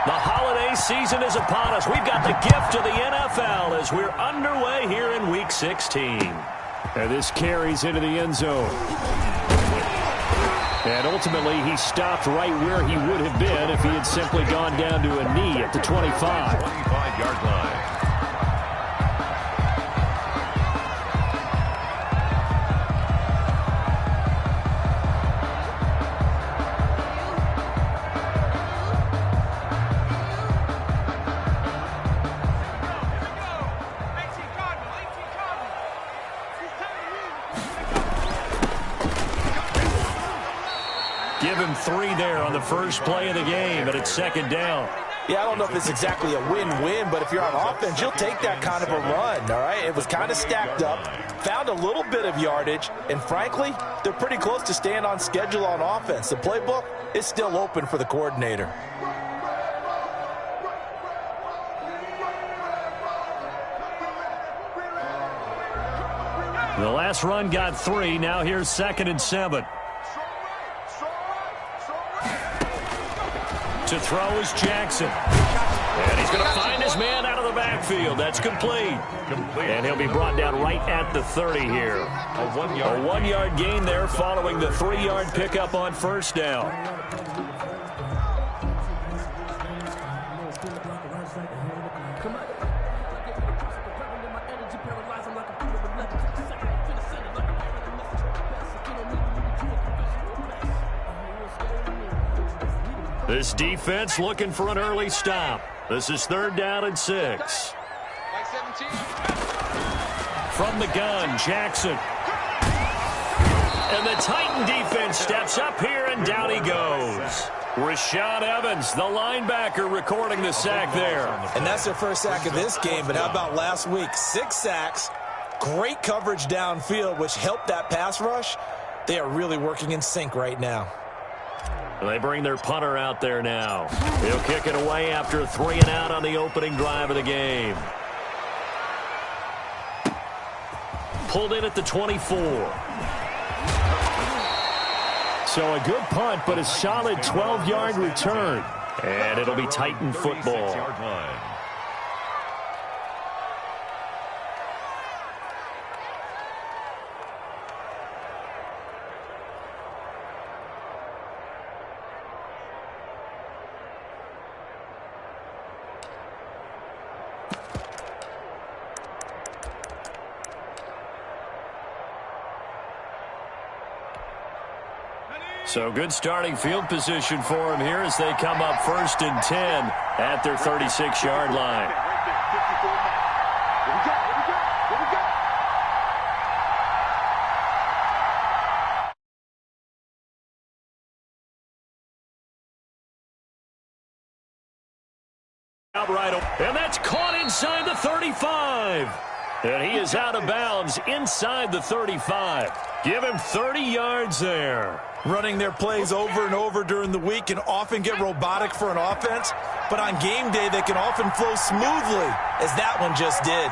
The holiday season is upon us. We've got the gift of the NFL as we're underway here in Week 16. And this carries into the end zone. And ultimately, he stopped right where he would have been if he had simply gone down to a knee at the 25. 25-yard line. Give him 3 there on the first play of the game, but it's second down. Yeah, I don't know if it's exactly a win-win, but if you're on offense, you'll take that kind of a run, all right? It was kind of stacked up, found a little bit of yardage, and frankly, they're pretty close to staying on schedule on offense. The playbook is still open for the coordinator. The last run got 3. Now here's 2nd and 7. To throw is Jackson. And he's going to find his man out of the backfield. That's complete. And he'll be brought down right at the 30 here. A 1-yard gain there following the 3-yard pickup on first down. This defense looking for an early stop. This is 3rd down and 6. From the gun, Jackson. And the Titan defense steps up here, and down he goes. Rashaan Evans, the linebacker, recording the sack there. And that's their first sack of this game, but how about last week? 6 sacks, great coverage downfield, which helped that pass rush. They are really working in sync right now. They bring their punter out there now. He'll kick it away after a 3 and out on the opening drive of the game. Pulled in at the 24. So a good punt, but a solid 12-yard return. And it'll be Titan football. So good starting field position for him here as they come up 1st and 10 at their 36-yard line. Outright, and that's caught inside the 35. And he is out of bounds inside the 35. Give him 30 yards there. Running their plays over and over during the week can often get robotic for an offense, but on game day they can often flow smoothly, as that one just did.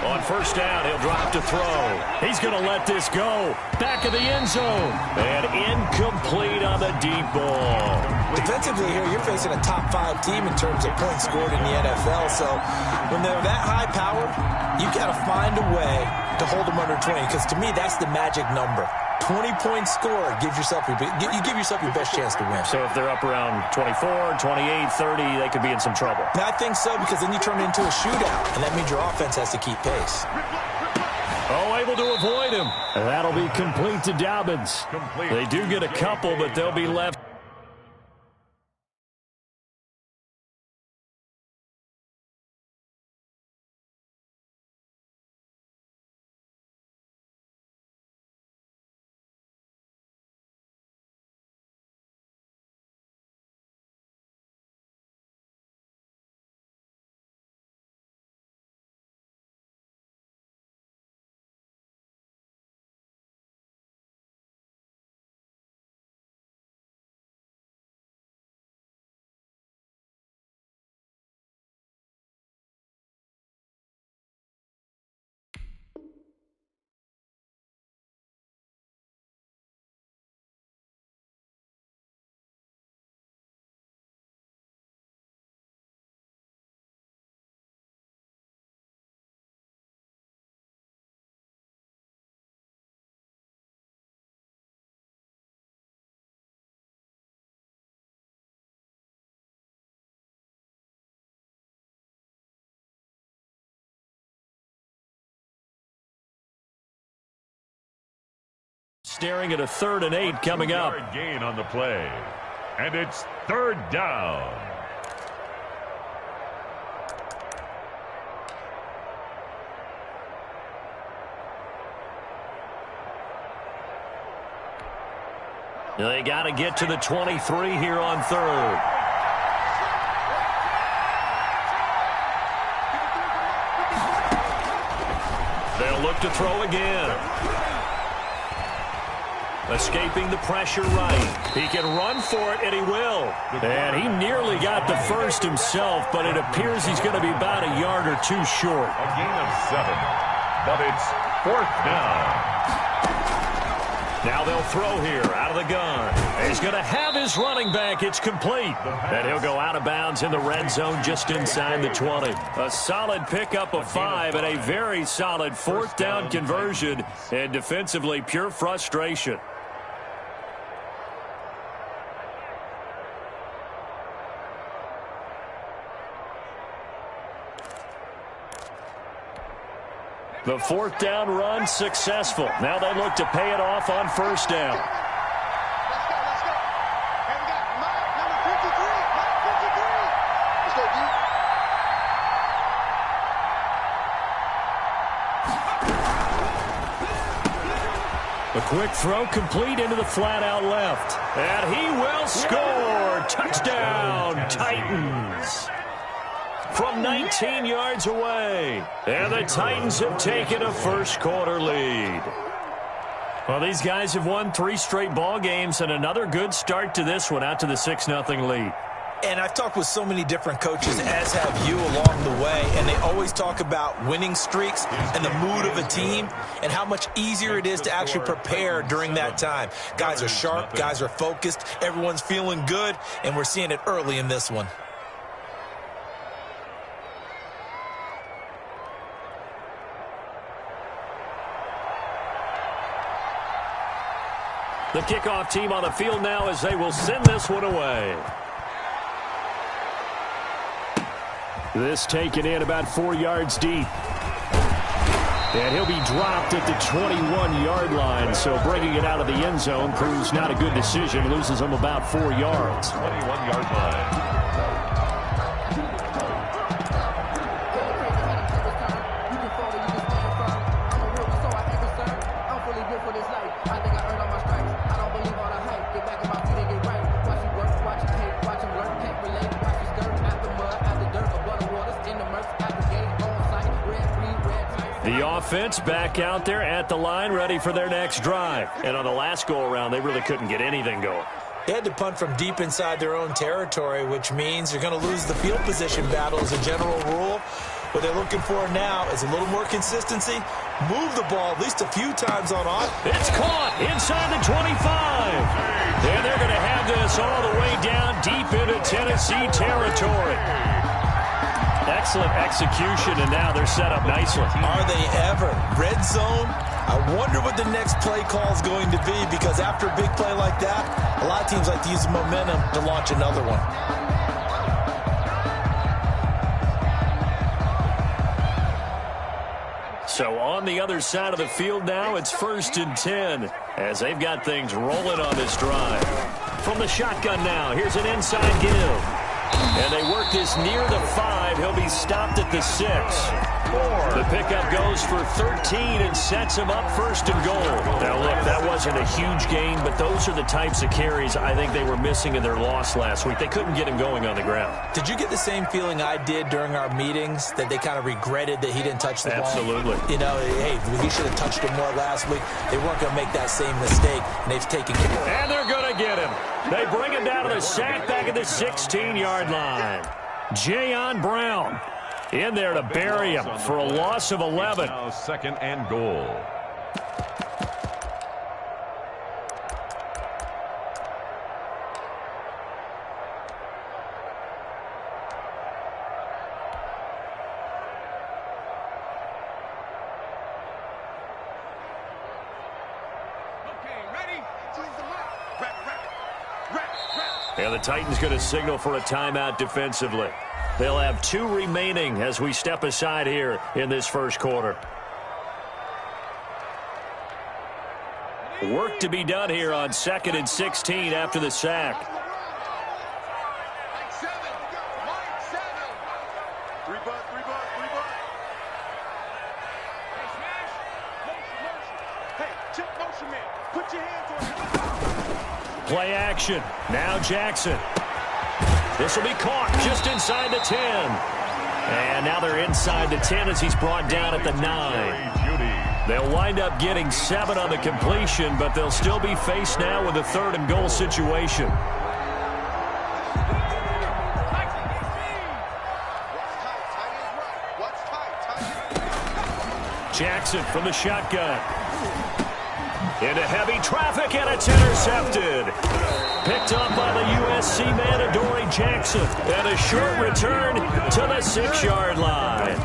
On first down, he'll drop to throw. He's going to let this go. Back of the end zone. And incomplete on the deep ball. Defensively here, you're facing a top 5 team in terms of points scored in the NFL. So when they're that high powered, you got to find a way to hold them under 20. Because to me, that's the magic number. 20 points scored gives yourself you give yourself your best chance to win. So if they're up around 24, 28, 30, they could be in some trouble. I think so, because then you turn it into a shootout, and that means your offense has to keep pace. Oh, able to avoid him. And that'll be complete to Dobbins. They do get a couple, but they'll be left. staring at a 3rd and 8 coming up. Gain on the play. And it's 3rd down. They got to get to the 23 here on 3rd. They'll look to throw again. Escaping the pressure right. He can run for it, and he will. And he nearly got the first himself, but it appears he's going to be about a yard or two short. A gain of 7, but it's 4th down. Now they'll throw here out of the gun. He's going to have his running back. It's complete. And he'll go out of bounds in the red zone just inside the 20. A solid pickup of 5 and a very solid 4th down conversion. And defensively, pure frustration. The 4th down run successful. Now they look to pay it off on 1st down. Let's go. And we got number 53. Let's go, D. A quick throw complete into the flat out left. And he will score. Touchdown, Titans. From 19 yards away. And the Titans have taken a first-quarter lead. Well, these guys have won 3 straight ball games and another good start to this one out to the 6-0 lead. And I've talked with so many different coaches, as have you, along the way, and they always talk about winning streaks and the mood of a team and how much easier it is to actually prepare during that time. Guys are sharp, guys are focused, everyone's feeling good, and we're seeing it early in this one. The kickoff team on the field now as they will send this one away. This taken in about 4 yards deep. And he'll be dropped at the 21-yard line, so bringing it out of the end zone proves not a good decision. Loses him about 4 yards. 21-yard line. The offense back out there at the line, ready for their next drive. And on the last go-around, they really couldn't get anything going. They had to punt from deep inside their own territory, which means you're going to lose the field position battle as a general rule. What they're looking for now is a little more consistency. Move the ball at least a few times on off. It's caught inside the 25. And they're going to have this all the way down deep into Tennessee territory. Excellent execution, and now they're set up nicely. Are they ever? Red zone? I wonder what the next play call is going to be, because after a big play like that, a lot of teams like to use momentum to launch another one. So on the other side of the field now, it's 1st and 10 as they've got things rolling on this drive. From the shotgun now, here's an inside give. And they work this near the 5. He'll be stopped at the 6. The pickup goes for 13 and sets him up 1st and goal. Now, look, that wasn't a huge gain, but those are the types of carries I think they were missing in their loss last week. They couldn't get him going on the ground. Did you get the same feeling I did during our meetings, that they kind of regretted that he didn't touch the ball? Absolutely. You know, hey, he should have touched him more last week. They weren't going to make that same mistake, and they've taken care of it. And they're going to get him. They bring him down to the sack back at the 16-yard line. Jayon Brown in there to bury him for a loss of 11. Now 2nd and goal. And the Titans going to signal for a timeout defensively. They'll have 2 remaining as we step aside here in this 1st quarter. Work to be done here on 2nd and 16 after the sack. Mike 7. Three butt. Hey, check motion man. Put your hands on him. Play action. Now Jackson. This will be caught just inside the 10. And now they're inside the 10 as he's brought down at the 9. They'll wind up getting 7 on the completion, but they'll still be faced now with a 3rd and goal situation. Jackson from the shotgun. Into heavy traffic, and it's intercepted. Picked up by the USC man, Adoree Jackson. And a short return to the 6-yard line.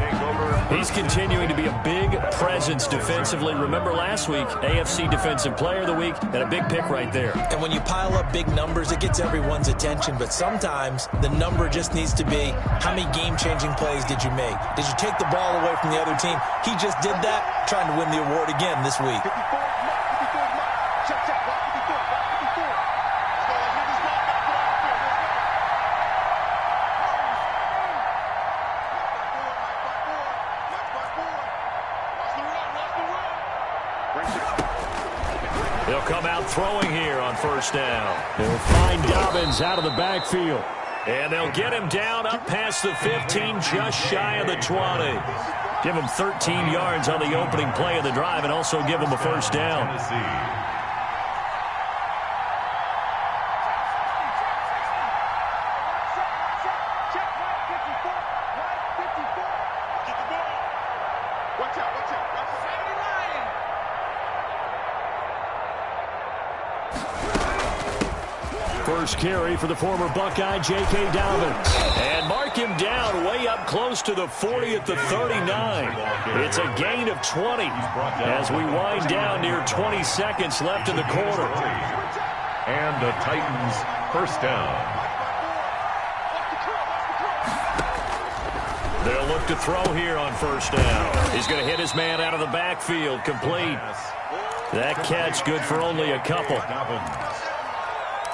He's continuing to be a big presence defensively. Remember last week, AFC Defensive Player of the Week, and a big pick right there. And when you pile up big numbers, it gets everyone's attention. But sometimes the number just needs to be, how many game-changing plays did you make? Did you take the ball away from the other team? He just did that, trying to win the award again this week. They'll come out throwing here on 1st down. They'll find Dobbins out of the backfield. And they'll get him down up past the 15, just shy of the 20. Give him 13 yards on the opening play of the drive and also give him a 1st down. First carry for the former Buckeye, J.K. Dobbins. And mark him down way up close to the 40 at the 39. It's a gain of 20 as we wind down near 20 seconds left in the quarter. And the Titans 1st down. They'll look to throw here on 1st down. He's going to hit his man out of the backfield, complete. That catch good for only a couple.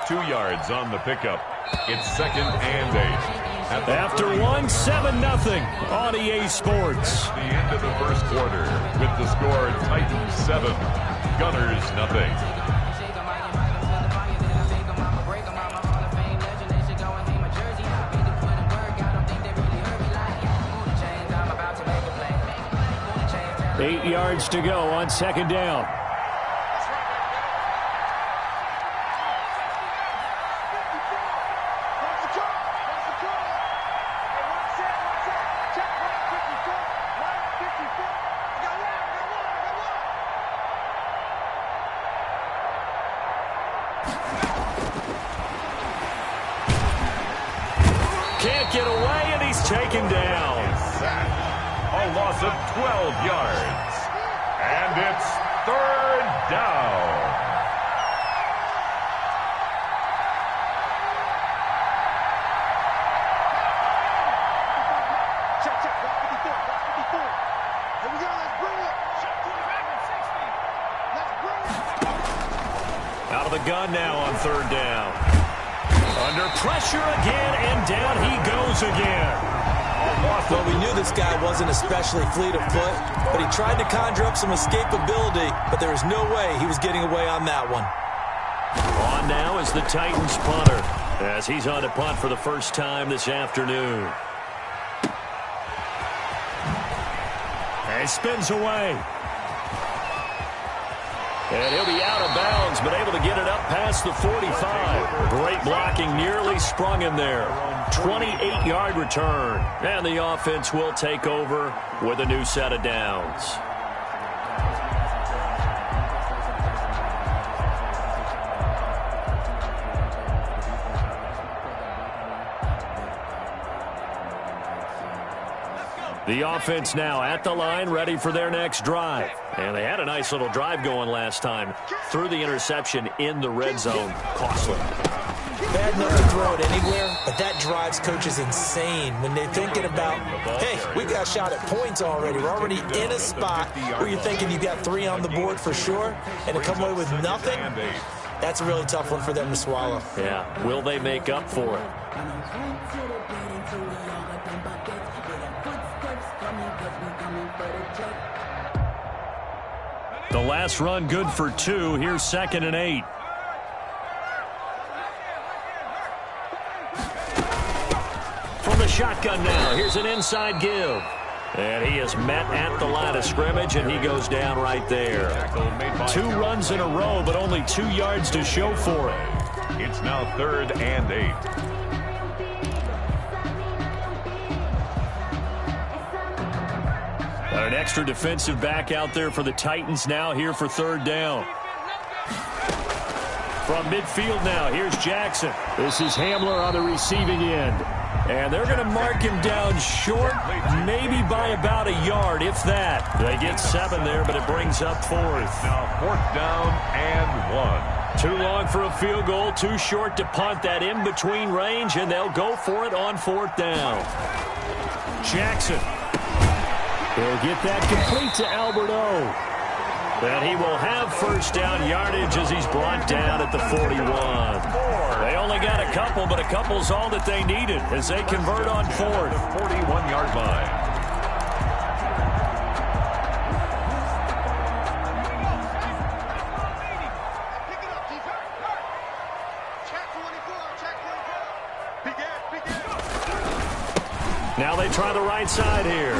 2 yards on the pickup. It's 2nd and 8. After 1, 7-0 on EA Sports. The end of the 1st quarter with the score Titans 7, Gunners 0. Eight yards to go on 2nd down. Can't get away, and he's taken down. A loss of 12 yards. And it's 3rd down. Out of the gun now on 3rd down. Under pressure again, and down he goes again. Well, we knew this guy wasn't especially fleet of foot, but he tried to conjure up some escapability, but there was no way he was getting away on that one. On now is the Titans punter, as he's on to punt for the first time this afternoon. And spins away. And he'll be out of bounds, but able to get it up past the 45. Great blocking, nearly sprung him there. 28-yard return. And the offense will take over with a new set of downs. The offense now at the line, ready for their next drive. And they had a nice little drive going last time. Threw the interception in the red zone. Costly. bad enough to throw it anywhere, but that drives coaches insane when they're thinking about, hey, we got a shot at points already. We're already in a spot where you're thinking you got 3 on the board for sure, and to come away with nothing, that's a really tough one for them to swallow. Yeah, will they make up for it? The last run good for 2. Here's 2nd and 8. From the shotgun now, here's an inside give. And he is met at the line of scrimmage, and he goes down right there. 2 runs in a row, but only 2 yards to show for it. It's now 3rd and 8. An extra defensive back out there for the Titans now here for 3rd down. From midfield now, here's Jackson. This is Hamler on the receiving end. And they're going to mark him down short, maybe by about a yard, if that. They get 7 there, but it brings up 4th. Now 4th down and 1. Too long for a field goal, too short to punt. That in-between range, and they'll go for it on 4th down. Jackson. He'll get that complete to Alberto. And he will have 1st down yardage as he's brought down at the 41. They only got a couple, but a couple's all that they needed as they convert on 4th. The 41-yard line. Now they try the right side here.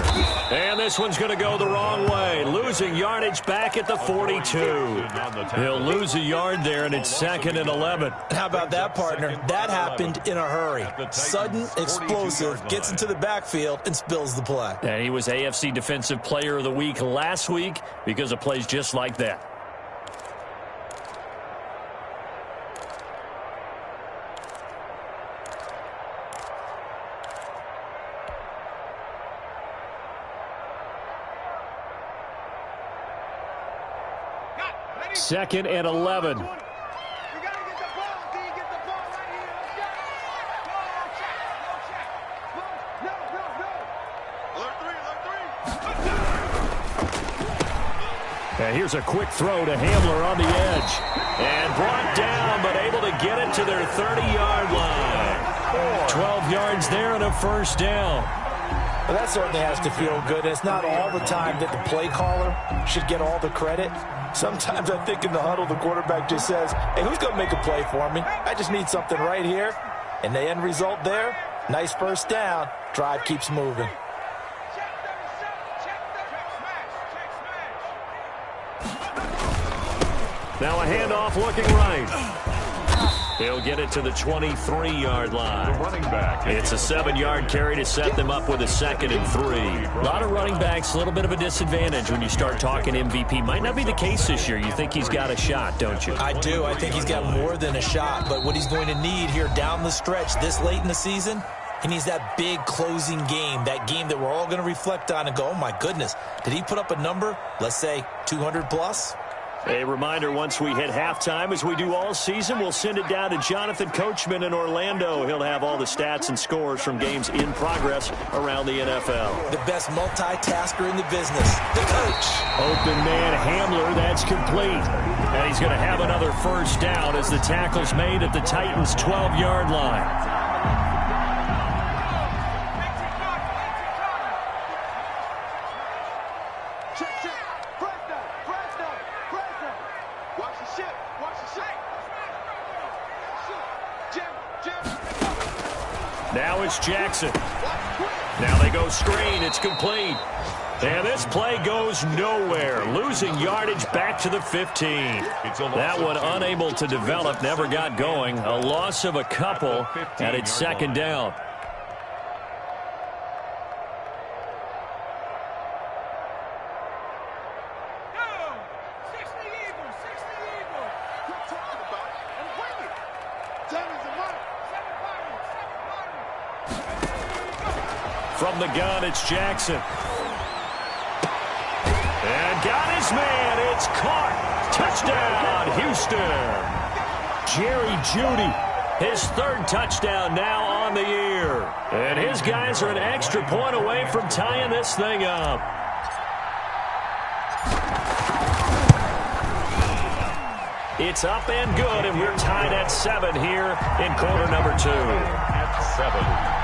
And this one's going to go the wrong way. Losing yardage back at the 42. He'll lose a yard there, and it's 2nd and 11. How about that, partner? That happened in a hurry. Sudden, explosive, gets into the backfield, and spills the play. And he was AFC Defensive Player of the Week last week because of plays just like that. Second and 11. And here's a quick throw to Hamler on the edge. And brought down, but able to get it to their 30-yard line. 12 yards there and a 1st down. Well, that certainly has to feel good. It's not all the time that the play caller should get all the credit. Sometimes I think in the huddle, the quarterback just says, hey, who's going to make a play for me? I just need something right here. And the end result there, nice 1st down. Drive keeps moving. Now a handoff looking right. He'll get it to the 23-yard line. The running back. It's a 7-yard carry to set them up with a 2nd and 3. A lot of running backs, a little bit of a disadvantage when you start talking MVP. Might not be the case this year. You think he's got a shot, don't you? I do. I think he's got more than a shot. But what he's going to need here down the stretch this late in the season, he needs that big closing game, that game that we're all going to reflect on and go, oh, my goodness, did he put up a number, let's say 200 plus? A reminder, once we hit halftime, as we do all season, we'll send it down to Jonathan Coachman in Orlando. He'll have all the stats and scores from games in progress around the NFL. The best multitasker in the business, the coach. Open man Hamler, that's complete. And he's going to have another 1st down as the tackle's made at the Titans' 12-yard line. Now it's Jackson. Now they go screen. It's complete. And this play goes nowhere. Losing yardage back to the 15. That one unable to develop, never got going. A loss of a couple, and it's 2nd down. From the gun, it's Jackson. And got his man. It's caught. Touchdown, Houston. Jerry Jeudy His third touchdown now on the year. And his guys are an extra point away from tying this thing up. It's up and good, and we're tied at 7 here in quarter number 2. At 7.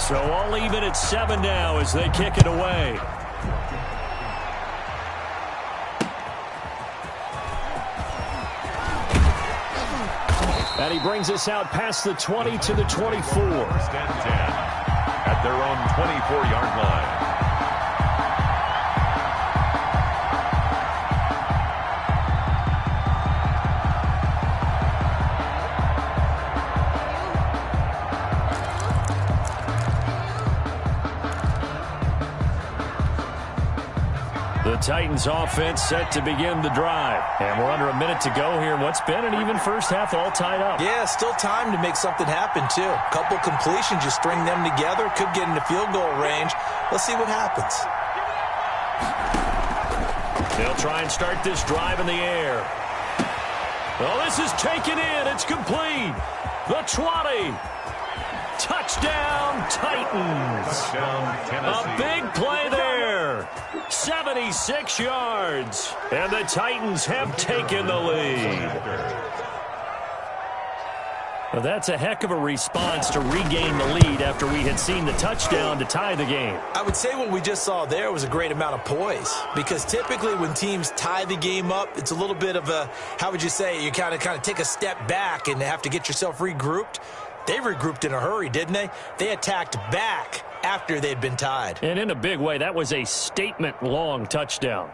So all even at 7 now as they kick it away. And he brings us out past the 20 to the 24. First and 10 at their own 24-yard line. The Titans offense set to begin the drive. And we're under a minute to go here. What's been an even first half all tied up. Yeah, still time to make something happen, too. Couple completions, you string them together, could get into field goal range. Let's see what happens. They'll try and start this drive in the air. Well, this is taken in. It's complete. The 20. Touchdown, Titans. Touchdown, Tennessee. A big play there. 76 yards. And the Titans have taken the lead. Well, that's a heck of a response to regain the lead after we had seen the touchdown to tie the game. I would say what we just saw there was a great amount of poise, because typically when teams tie the game up, it's a little bit of a, how would you say, you kind of take a step back and have to get yourself regrouped. They regrouped in a hurry, didn't they? They attacked back after they'd been tied. And in a big way, that was a statement-long touchdown.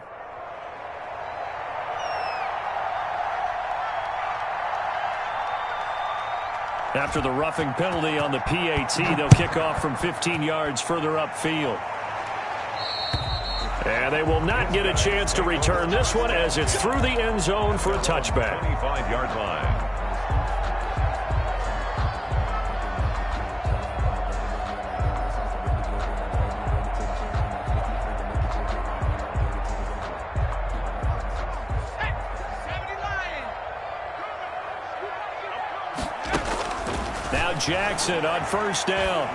After the roughing penalty on the PAT, they'll kick off from 15 yards further upfield. And they will not get a chance to return this one as it's through the end zone for a touchback. 25-yard line. Now Jackson on first down.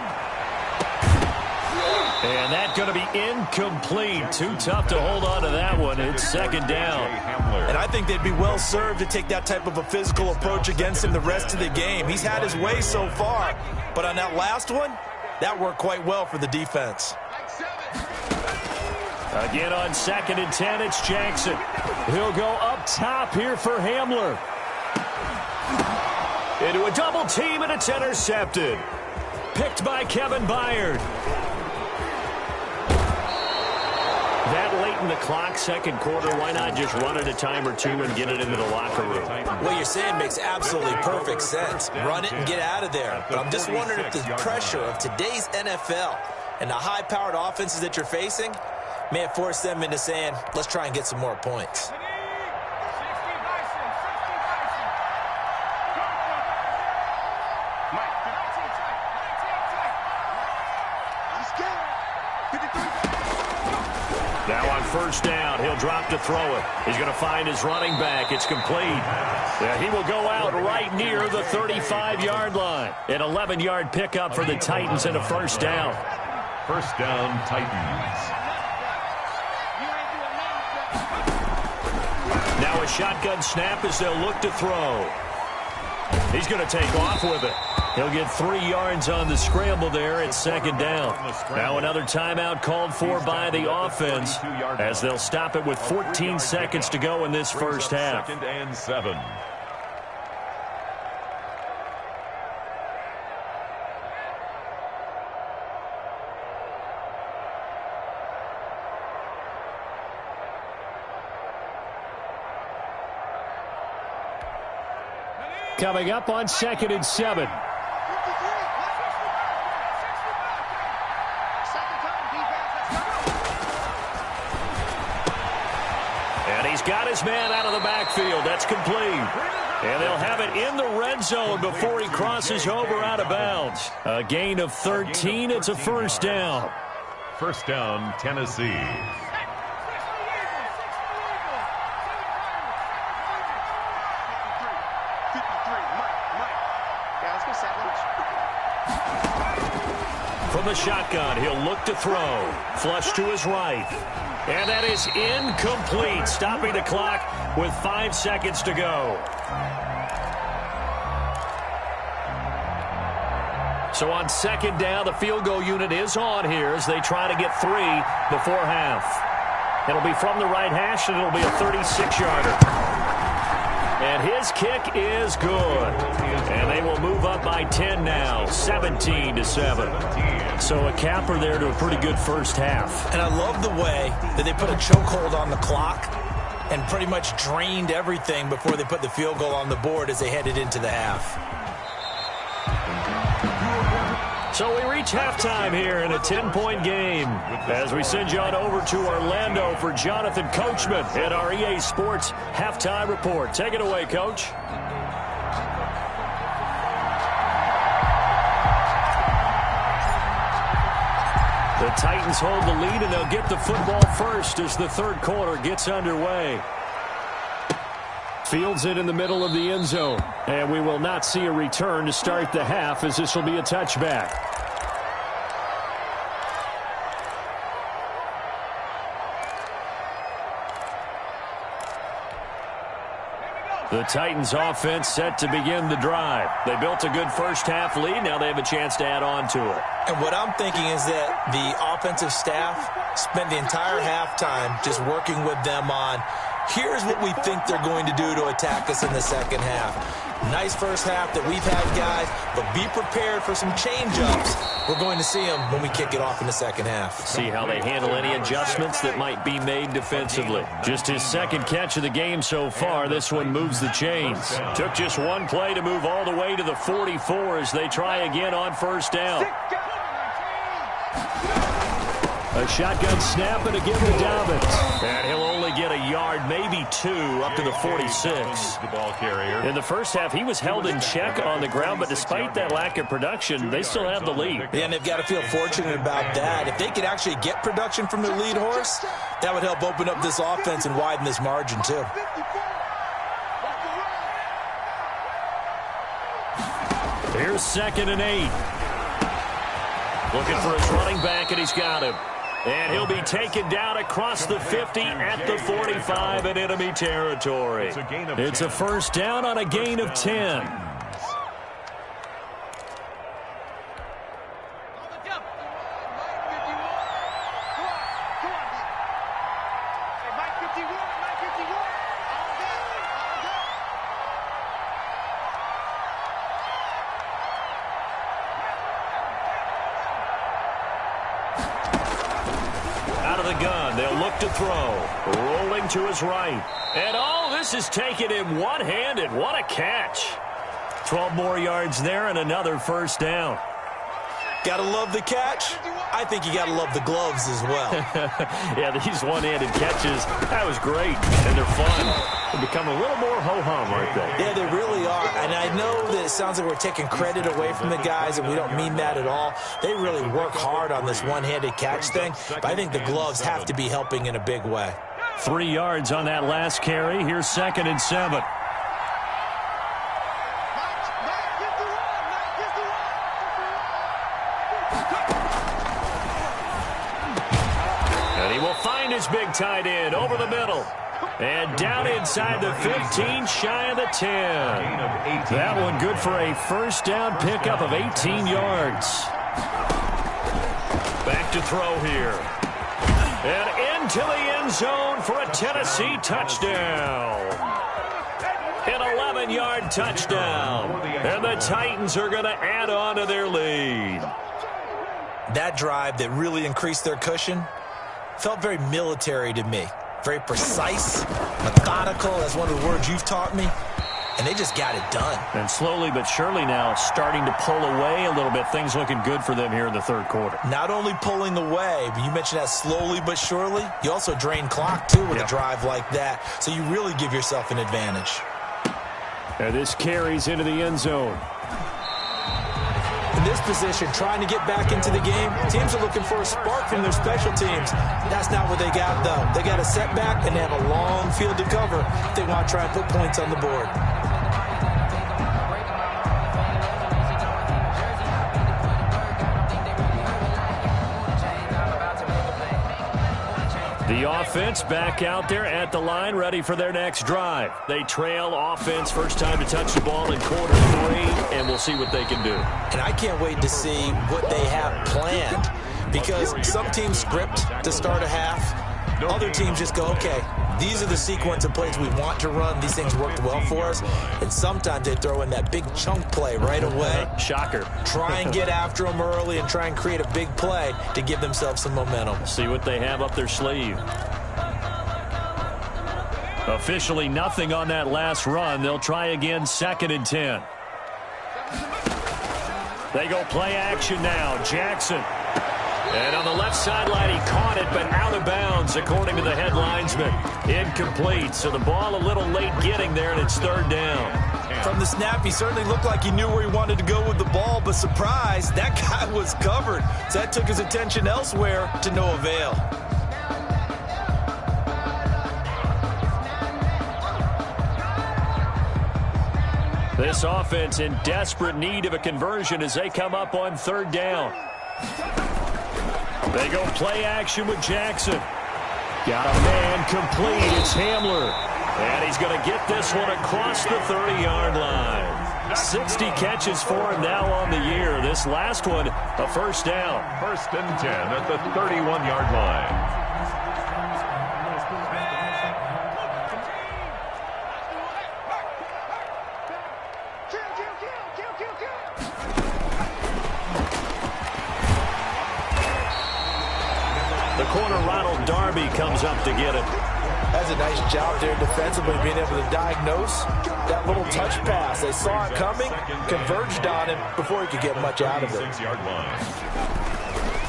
And that's going to be incomplete. Too tough to hold on to that one. It's second down. And I think they'd be well served to take that type of a physical approach against him the rest of the game. He's had his way so far. But on that last one, that worked quite well for the defense. Again on second and 10, it's Jackson. He'll go up top here for Hamler. Into a double team, and it's intercepted. Picked by Kevin Byard. That late in the clock, second quarter, why not just run it a time or two and get it into the locker room? What you're saying makes absolutely perfect sense. Run it and get out of there. But I'm just wondering if the pressure of today's NFL and the high-powered offenses that you're facing may have forced them into saying, let's try and get some more points. Now on first down, he'll drop to throw it. He's going to find his running back. It's complete. Yeah, he will go out right near the 35-yard line. An 11-yard pickup for the Titans and a first down. First down, Titans. Now a shotgun snap as they'll look to throw. He's going to take off with it. He'll get 3 yards on the scramble there at second down. Now another timeout called for by the offense as they'll stop it with 14 seconds to go in this first half. Second and 7. Coming up on second and 7. And he's got his man out of the backfield. That's complete. And they'll have it in the red zone before he crosses over out of bounds. A gain of 13. It's a first down. First down, Tennessee. From the shotgun, he'll look to throw. Flush to his right. And that is incomplete, stopping the clock with 5 seconds to go. So on second down, the field goal unit is on here as they try to get 3 before half. It'll be from the right hash, and it'll be a 36-yarder. And his kick is good. And they will move up by 10 now, 17-7. So a capper there to a pretty good first half. And I love the way that they put a chokehold on the clock and pretty much drained everything before they put the field goal on the board as they headed into the half. So we reach halftime here in a 10-point game as we send you on over to Orlando for Jonathan Coachman at our EA Sports Halftime Report. Take it away, Coach. The Titans hold the lead, and they'll get the football first as the third quarter gets underway. Fields it in the middle of the end zone, and we will not see a return to start the half as this will be a touchback. The Titans offense set to begin the drive. They built a good first half lead. Now they have a chance to add on to it. And what I'm thinking is that the offensive staff spent the entire halftime just working with them on, here's what we think they're going to do to attack us in the second half. Nice first half that we've had, guys, but be prepared for some change-ups. We're going to see them when we kick it off in the second half. See how they handle any adjustments that might be made defensively. Just his second catch of the game so far. This one moves the chains. Took just one play to move all the way to the 44 as they try again on first down. A shotgun snap and a give to Dobbins. And he'll only get a yard, maybe 2, up to the 46. The ball carrier. In the first half, he was held in check on the ground, but despite that lack of production, they still have the lead. Yeah, and they've got to feel fortunate about that. If they could actually get production from their lead horse, that would help open up this offense and widen this margin, too. Here's 2nd and 8. Looking for his running back, and he's got him. And he'll be taken down across the 50 at the 45 in enemy territory. It's a first down on a gain of 10. Throw, rolling to his right. And this is taken him one-handed. What a catch. 12 more yards there and another first down. Gotta love the catch. I think you gotta love the gloves as well. Yeah, these one-handed catches, that was great. And they're fun. They become a little more ho-hum, aren't they? Yeah, they really are. And I know that it sounds like we're taking credit away from the guys, and we don't mean that at all. They really work hard on this one-handed catch thing, but I think the gloves have to be helping in a big way. 3 yards on that last carry. Here's 2nd and 7. And he will find his big tight end over the middle. And down inside the 15, shy of the 10. That one good for a first down pickup of 18 yards. Back to throw here. And into the end zone for a Tennessee touchdown. An 11-yard touchdown. And the Titans are going to add on to their lead. That drive that really increased their cushion felt very military to me. Very precise, methodical, that's one of the words you've taught me. And they just got it done. And slowly but surely now starting to pull away a little bit. Things looking good for them here in the third quarter. Not only pulling away, but you mentioned that slowly but surely. You also drain clock, too, with a drive like that. So you really give yourself an advantage. And this carries into the end zone. In this position, trying to get back into the game, teams are looking for a spark from their special teams. That's not what they got, though. They got a setback, and they have a long field to cover if they want to try and put points on the board. The offense back out there at the line, ready for their next drive. They trail offense, first time to touch the ball in quarter 3, and we'll see what they can do. And I can't wait to see what they have planned, because some teams script to start a half. Other teams just go, okay, these are the sequence of plays we want to run. These things worked well for us. And sometimes they throw in that big chunk play right away. Shocker. Try and get after them early and try and create a big play to give themselves some momentum. See what they have up their sleeve. Officially nothing on that last run. They'll try again, 2nd and 10. They go play action now. Jackson. And on the left sideline, he caught it, but out of bounds, according to the head linesman. Incomplete, so the ball a little late getting there, and it's 3rd down. From the snap, he certainly looked like he knew where he wanted to go with the ball, but surprise, that guy was covered. So that took his attention elsewhere to no avail. This offense in desperate need of a conversion as they come up on 3rd down. They go play action with Jackson. Got a man complete. It's Hamler. And he's going to get this one across the 30-yard line. 60 catches for him now on the year. This last one, a first down. 1st and 10 at the 31-yard line. The corner, Ronald Darby, comes up to get it. That's a nice job there defensively, being able to diagnose that little touch pass. They saw it coming, converged on him before he could get much out of it. 6-yard line.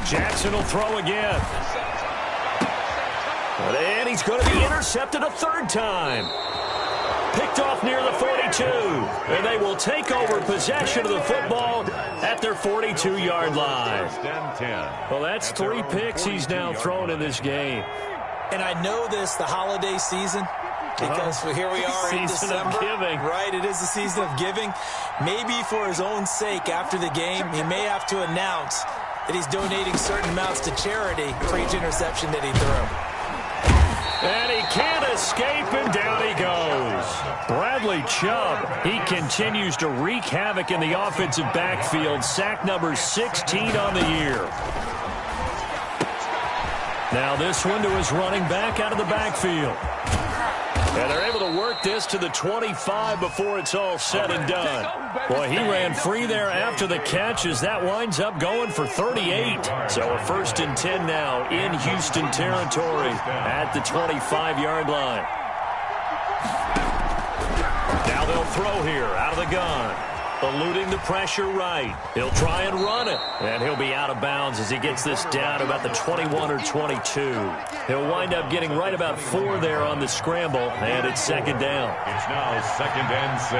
Jackson will throw again. And he's going to be intercepted a 3rd time. Picked off near the 42. And they will take over possession of the football at their 42-yard line. 1st and 10. Well, that's 3 picks he's now thrown in this game. And I know this, the holiday season, because here we are in December. Season of giving. Right, it is the season of giving. Maybe for his own sake after the game, he may have to announce that he's donating certain amounts to charity for each interception that he threw. And he can't escape, and down he goes. Bradley Chubb, he continues to wreak havoc in the offensive backfield. Sack number 16 on the year. Now this one to his running back out of the backfield. And they're able to work this to the 25 before it's all said and done. Boy, he ran free there after the catch as that winds up going for 38. So a 1st and 10 now in Houston territory at the 25-yard line. Now they'll throw here out of the gun. Eluding the pressure right. He'll try and run it. And he'll be out of bounds as he gets this down about the 21 or 22. He'll wind up getting right about 4 there on the scramble. And it's 2nd down. It's now 2nd and 6.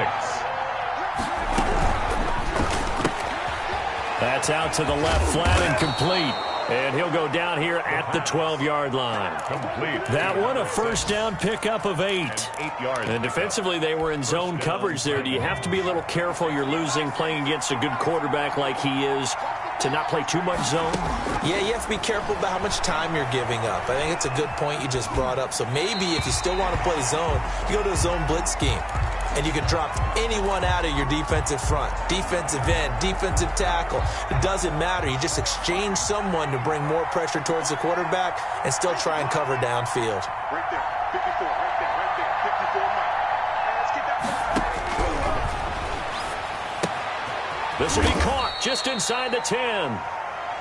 That's out to the left, flat and complete. And he'll go down here at the 12-yard line. Complete. That one, a first down pickup of 8. 8 yards. And defensively, they were in zone coverage there. Do you have to be a little careful? You're losing, playing against a good quarterback like he is, to not play too much zone? Yeah, you have to be careful about how much time you're giving up. I think it's a good point you just brought up. So maybe if you still want to play zone, you go to a zone blitz scheme. And you can drop anyone out of your defensive front, defensive end, defensive tackle. It doesn't matter. You just exchange someone to bring more pressure towards the quarterback and still try and cover downfield. Right there. 54. Right there. 54 Mike. Let's get that. This will be caught just inside the 10.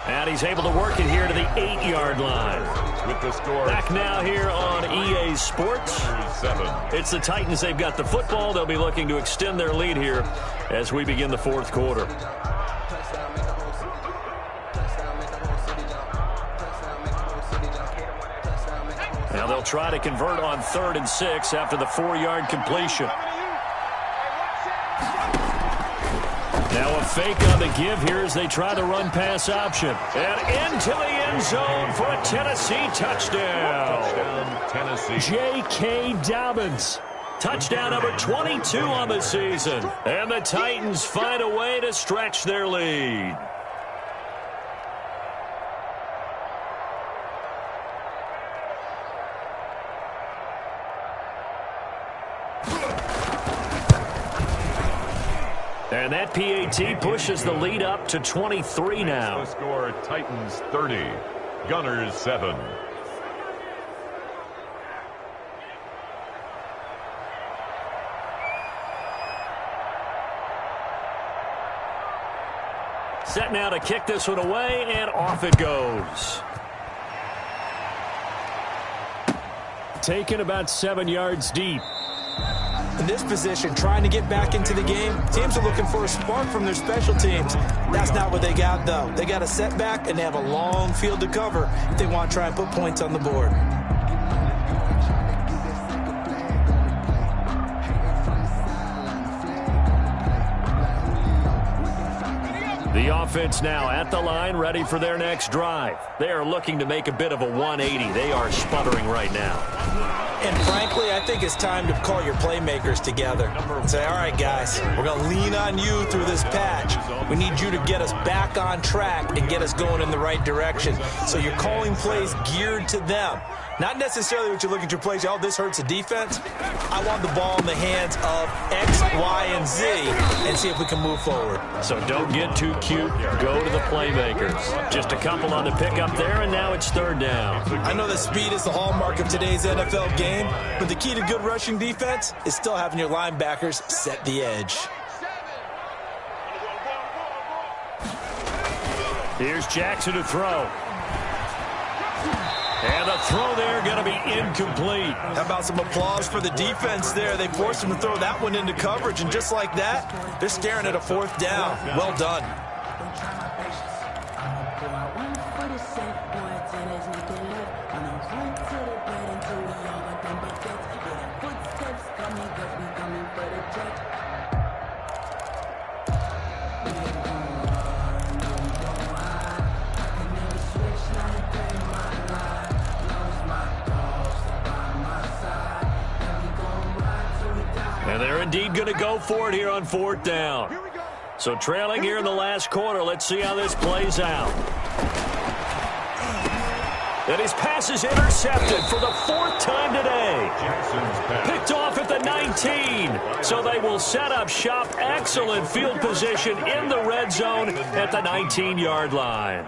And he's able to work it here to the 8-yard line. With the score. Back now here on EA Sports. 7. It's the Titans. They've got the football. They'll be looking to extend their lead here as we begin the 4th quarter. Now they'll try to convert on 3rd and 6 after the 4-yard completion. Now a fake on the give here as they try the run-pass option. And into the end zone for a Tennessee touchdown. Tennessee. J.K. Dobbins. Touchdown number 22 on the season. And the Titans find a way to stretch their lead. And that PAT pushes the lead up to 23 now. The score, Titans 30, Gunners 7. Set now to kick this one away, and off it goes. Taken about 7 yards deep. In this position, trying to get back into the game, teams are looking for a spark from their special teams. That's not what they got, though. They got a setback, and they have a long field to cover if they want to try and put points on the board. The offense now at the line, ready for their next drive. They are looking to make a bit of a 180. They are sputtering right now. And frankly, I think it's time to call your playmakers together and say, all right, guys, we're going to lean on you through this patch. We need you to get us back on track and get us going in the right direction. So you're calling plays geared to them. Not necessarily what you're looking to plays, oh, this hurts the defense. I want the ball in the hands of X, Y, and Z and see if we can move forward. So don't get too cute. Go to the playmakers. Just a couple on the pickup there, and now it's third down. I know that speed is the hallmark of today's NFL game, but the key to good rushing defense is still having your linebackers set the edge. Here's Jackson to throw. And the throw there going to be incomplete. How about some applause for the defense there? They forced him to throw that one into coverage, and just like that, they're staring at a fourth down. Well done. And they're indeed going to go for it here on fourth down. So trailing here in the last quarter. Let's see how this plays out. And his pass is intercepted for the fourth time today. Picked off at the 19. So they will set up shop. Excellent field position in the red zone at the 19-yard line.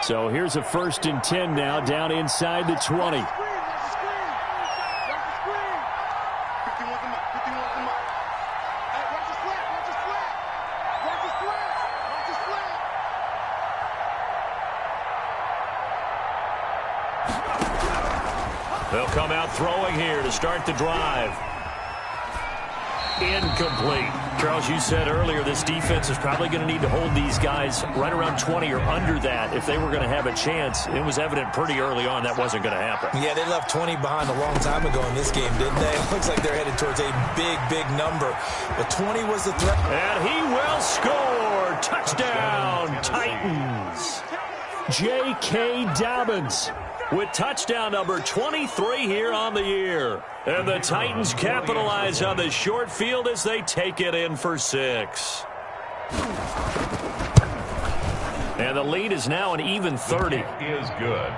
So here's a 1st and 10 now down inside the 20. They'll come out throwing here to start the drive. Incomplete. Charles, you said earlier this defense is probably going to need to hold these guys right around 20 or under that if they were going to have a chance. It was evident pretty early on that wasn't going to happen. Yeah, they left 20 behind a long time ago in this game, didn't they? It looks like they're headed towards a big, big number. But 20 was the threat. And he will score. Touchdown, Titans. J.K. Dobbins with touchdown number 23 here on the year. And the Titans capitalize on the short field as they take it in for 6. And the lead is now an even 30. Is good.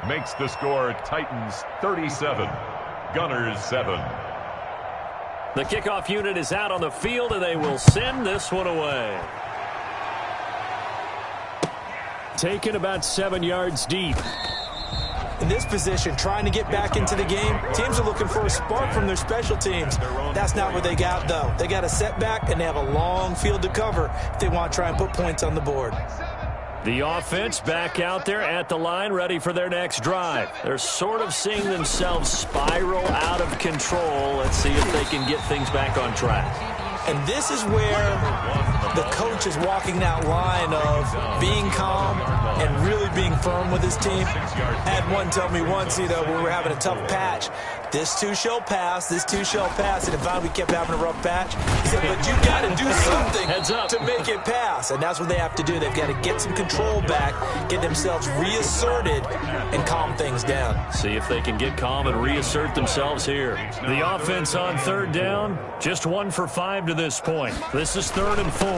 Makes the score Titans 37, Gunners 7. The kickoff unit is out on the field, and they will send this one away. Taken about 7 yards deep. In this position, trying to get back into the game, teams are looking for a spark from their special teams. That's not what they got, though. They got a setback, and they have a long field to cover if they want to try and put points on the board. The offense back out there at the line, ready for their next drive. They're sort of seeing themselves spiral out of control. Let's see if they can get things back on track. And this is where the coach is walking that line of being calm and really being firm with his team. I had one tell me once, when we were having a tough patch, this too shall pass, this too shall pass. And if we kept having a rough patch, he said, but you got to do something to make it pass. And that's what they have to do. They've got to get some control back, get themselves reasserted, and calm things down. See if they can get calm and reassert themselves here. The offense on third down, just 1 for 5 to this point. This is 3rd and 4.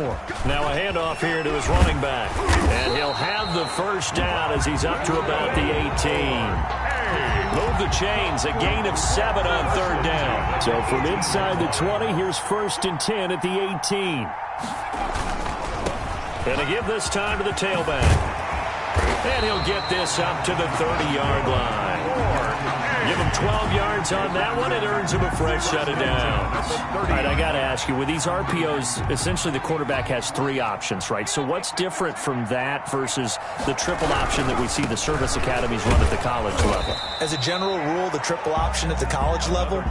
Now a handoff here to his running back. And he'll have the first down as he's up to about the 18. Move the chains, a gain of 7 on 3rd down. So from inside the 20, here's 1st and 10 at the 18. And to give this time to the tailback. And he'll get this up to the 30-yard line. Give him 12 yards on that one. It earns him a fresh set of downs. All right, I got to ask you, with these RPOs, essentially the quarterback has 3 options, right? So what's different from that versus the triple option that we see the service academies run at the college level? As a general rule, the triple option at the college level,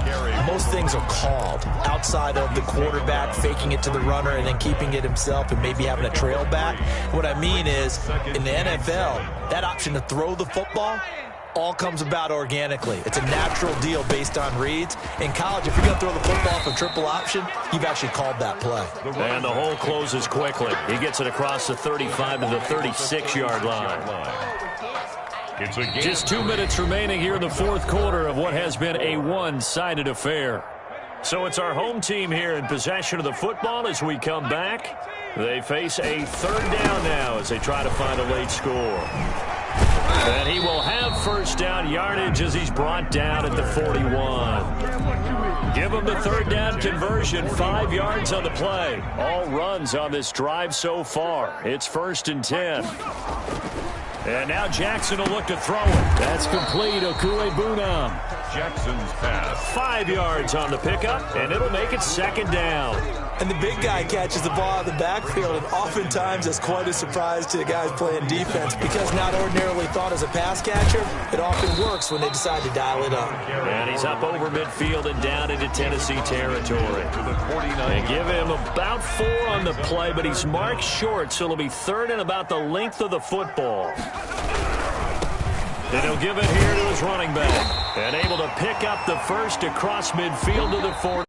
most things are called outside of the quarterback faking it to the runner and then keeping it himself and maybe having a trail back. What I mean is, in the NFL, that option to throw the football all comes about organically. It's a natural deal based on reads. In college, if you're going to throw the football for triple option, you've actually called that play. And the hole closes quickly. He gets it across the 35 to the 36-yard line. Just 2 minutes remaining here in the 4th quarter of what has been a one-sided affair. So it's our home team here in possession of the football as we come back. They face a 3rd down now as they try to find a late score. And he will have first down yardage as he's brought down at the 41. Give him the 3rd down conversion, 5 yards on the play. All runs on this drive so far. It's 1st and 10. And now Jackson will look to throw it. That's complete. Okuebunam. Jackson's pass. 5 yards on the pickup, and it'll make it 2nd down. And the big guy catches the ball in the backfield, and oftentimes that's quite a surprise to the guys playing defense because not ordinarily thought as a pass catcher, it often works when they decide to dial it up. And he's up over midfield and down into Tennessee territory. They give him about 4 on the play, but he's marked short, so it'll be 3rd and about the length of the football. And he'll give it here to his running back. And able to pick up the first across midfield to the 40.